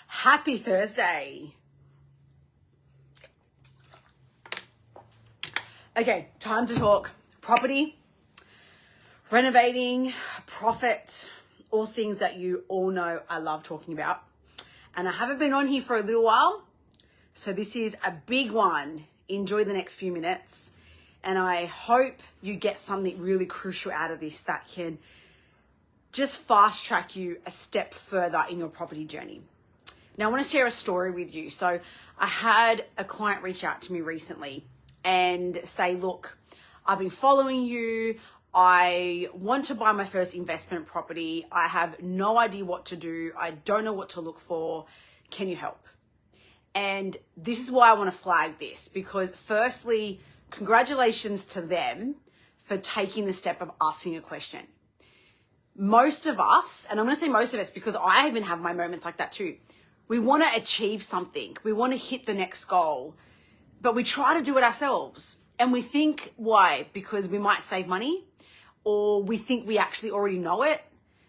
Happy Thursday. Okay, time to talk property, renovating, profit, all things that you all know I love talking about. And I haven't been on here for a little while, so this is a big one. Enjoy the next few minutes. And I hope you get something really crucial out of this that can just fast track you a step further in your property journey. Now, I want to share a story with you. So I had a client reach out to me recently and say, look, I've been following you. I want to buy my first investment property. I have no idea what to do. I don't know what to look for. Can you help? And this is why I want to flag this, because firstly, congratulations to them for taking the step of asking a question. Most of us, and I'm going to say most of us because I even have my moments like that too, we want to achieve something. We want to hit the next goal, but we try to do it ourselves. And we think, why? Because we might save money, or we think we actually already know it.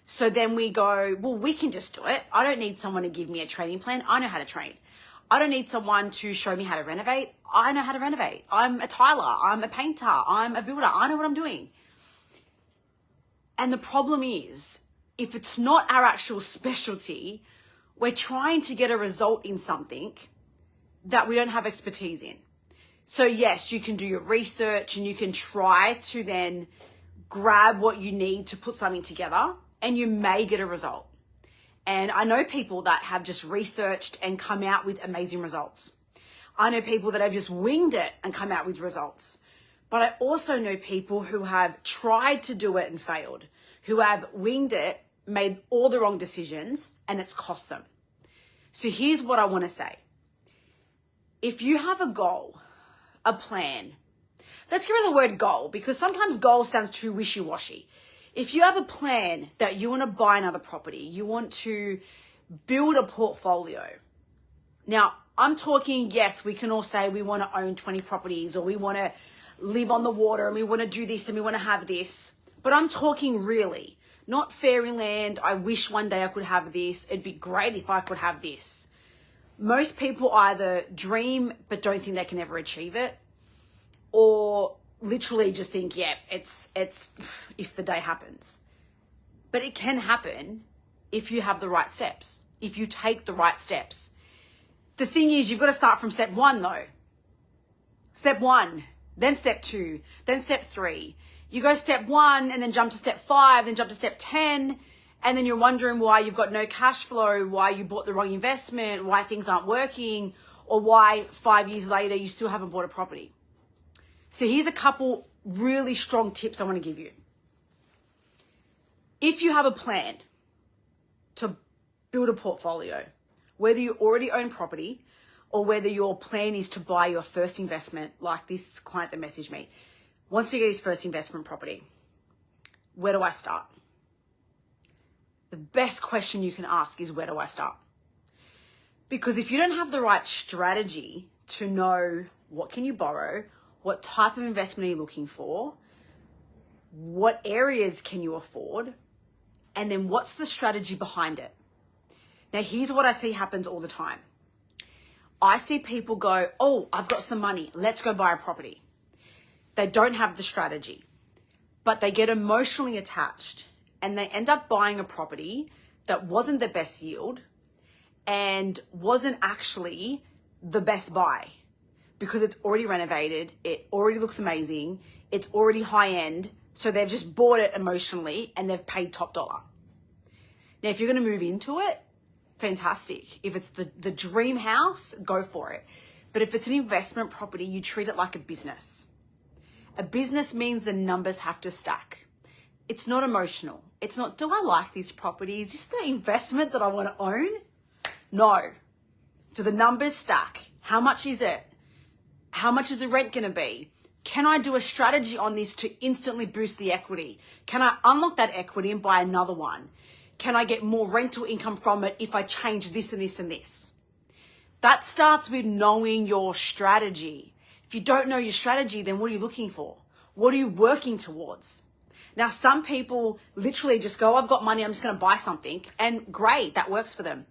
So then we go, well, we can just do it. I don't need someone to give me a training plan. I know how to train. I don't need someone to show me how to renovate. I know how to renovate. I'm a tiler. I'm a painter. I'm a builder. I know what I'm doing. And the problem is, if it's not our actual specialty, we're trying to get a result in something that we don't have expertise in. So yes, you can do your research and you can try to then grab what you need to put something together, and you may get a result. And I know people that have just researched and come out with amazing results. I know people that have just winged it and come out with results. But I also know people who have tried to do it and failed, who have winged it, made all the wrong decisions, and it's cost them. So here's what I want to say. If you have a goal, a plan, let's get rid of the word goal, because sometimes goal sounds too wishy-washy. If you have a plan that you want to buy another property, you want to build a portfolio. Now, I'm talking, yes, we can all say we want to own 20 properties, or we want to live on the water, and we want to do this, and we want to have this. But I'm talking really, not fairyland. I wish one day I could have this. It'd be great if I could have this. Most people either dream but don't think they can ever achieve it, or literally just think, yeah, it's if the day happens. But it can happen if you have the right steps, if you take the right steps. The thing is, you've got to start from step one though. Step one, then step two, then step three. You go step one and then jump to step 5, then jump to step 10. And then you're wondering why you've got no cash flow, why you bought the wrong investment, why things aren't working, or why 5 years later you still haven't bought a property. So here's a couple really strong tips I want to give you. If you have a plan to build a portfolio, whether you already own property or whether your plan is to buy your first investment, like this client that messaged me, wants to get his first investment property, where do I start? The best question you can ask is, where do I start? Because if you don't have the right strategy to know what can you borrow, what type of investment are you looking for, what areas can you afford, and then what's the strategy behind it? Now, here's what I see happens all the time. I see people go, oh, I've got some money. Let's go buy a property. They don't have the strategy, but they get emotionally attached and they end up buying a property that wasn't the best yield and wasn't actually the best buy, because it's already renovated, it already looks amazing, it's already high end, so they've just bought it emotionally and they've paid top dollar. Now, if you're going to move into it, fantastic. If it's the dream house, go for it. But if it's an investment property, you treat it like a business. A business means the numbers have to stack. It's not emotional. It's not, do I like this property? Is this the investment that I want to own? No. Do the numbers stack? How much is it? How much is the rent going to be? Can I do a strategy on this to instantly boost the equity? Can I unlock that equity and buy another one? Can I get more rental income from it if I change this and this and this? That starts with knowing your strategy. If you don't know your strategy, then what are you looking for? What are you working towards? Now, some people literally just go, I've got money, I'm just going to buy something. And great, that works for them.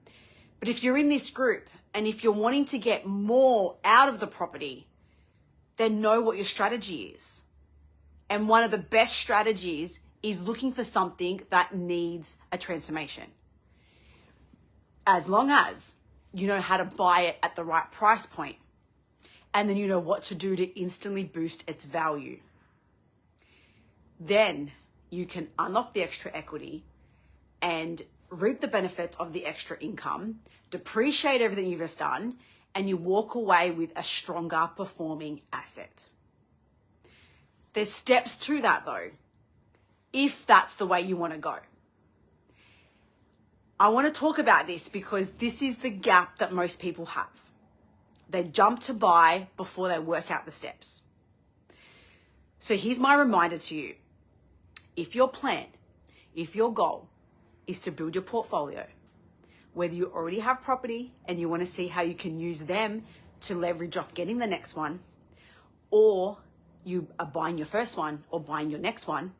But if you're in this group and if you're wanting to get more out of the property, then know what your strategy is. And one of the best strategies is looking for something that needs a transformation. As long as you know how to buy it at the right price point, and then you know what to do to instantly boost its value. Then you can unlock the extra equity and reap the benefits of the extra income, depreciate everything you've just done, and you walk away with a stronger performing asset. There's steps to that though, if that's the way you want to go. I want to talk about this because this is the gap that most people have. They jump to buy before they work out the steps. So here's my reminder to you. If your plan, if your goal is to build your portfolio, whether you already have property and you want to see how you can use them to leverage off getting the next one, or you are buying your first one or buying your next one,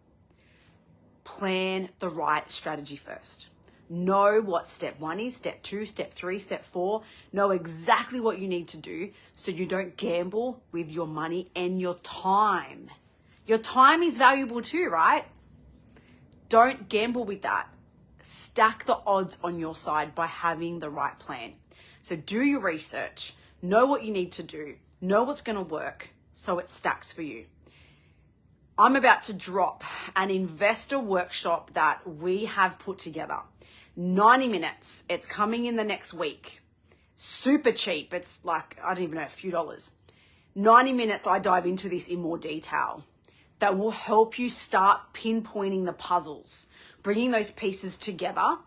plan the right strategy first. Know what step 1 is, step 2, step 3, step 4. Know exactly what you need to do so you don't gamble with your money and your time. Your time is valuable too, right? Don't gamble with that. Stack the odds on your side by having the right plan. So do your research, know what you need to do, know what's going to work so it stacks for you. I'm about to drop an investor workshop that we have put together. 90 minutes. It's coming in the next week. Super cheap. It's like, I don't even know, a few dollars. 90 minutes, I dive into this in more detail. That will help you start pinpointing the puzzles, bringing those pieces together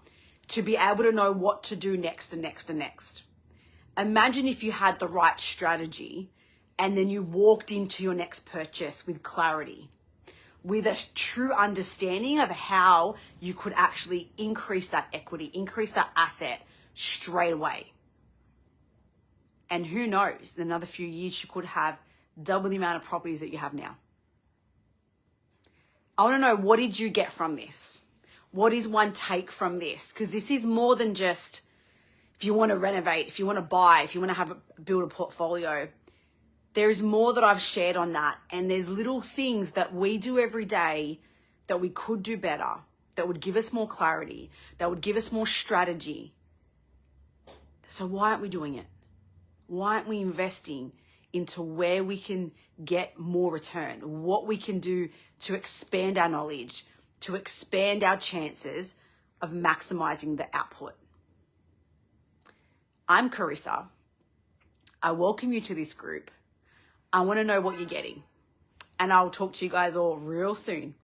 to be able to know what to do next and next and next. Imagine if you had the right strategy and then you walked into your next purchase with clarity, with a true understanding of how you could actually increase that equity, increase that asset straight away. And who knows, in another few years, you could have double the amount of properties that you have now. I want to know, what did you get from this? What is one take from this? Because this is more than just if you want to renovate, if you want to buy, if you want to build a portfolio. There is more that I've shared on that. And there's little things that we do every day that we could do better, that would give us more clarity, that would give us more strategy. So why aren't we doing it? Why aren't we investing into where we can get more return, what we can do to expand our knowledge, to expand our chances of maximizing the output? I'm Carissa. I welcome you to this group. I want to know what you're getting. And I'll talk to you guys all real soon.